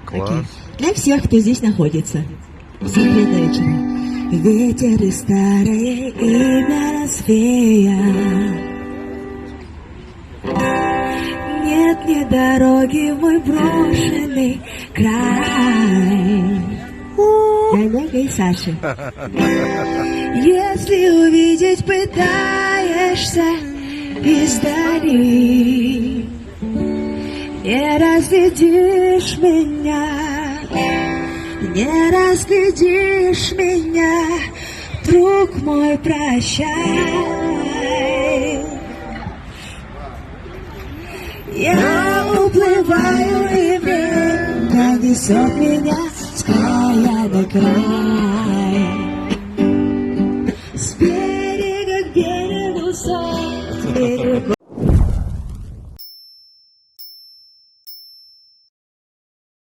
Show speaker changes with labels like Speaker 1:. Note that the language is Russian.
Speaker 1: Класс.
Speaker 2: Для всех, кто здесь находится. Всем приятного вечера. Ветер и старое имя развеял. Нет ни дороги в мой брошенный край. Олега и Саши. Если увидеть пытаешься издали, не разглядишь меня, не разглядишь меня, друг мой, прощай. Я уплываю, и время несет меня с края до края.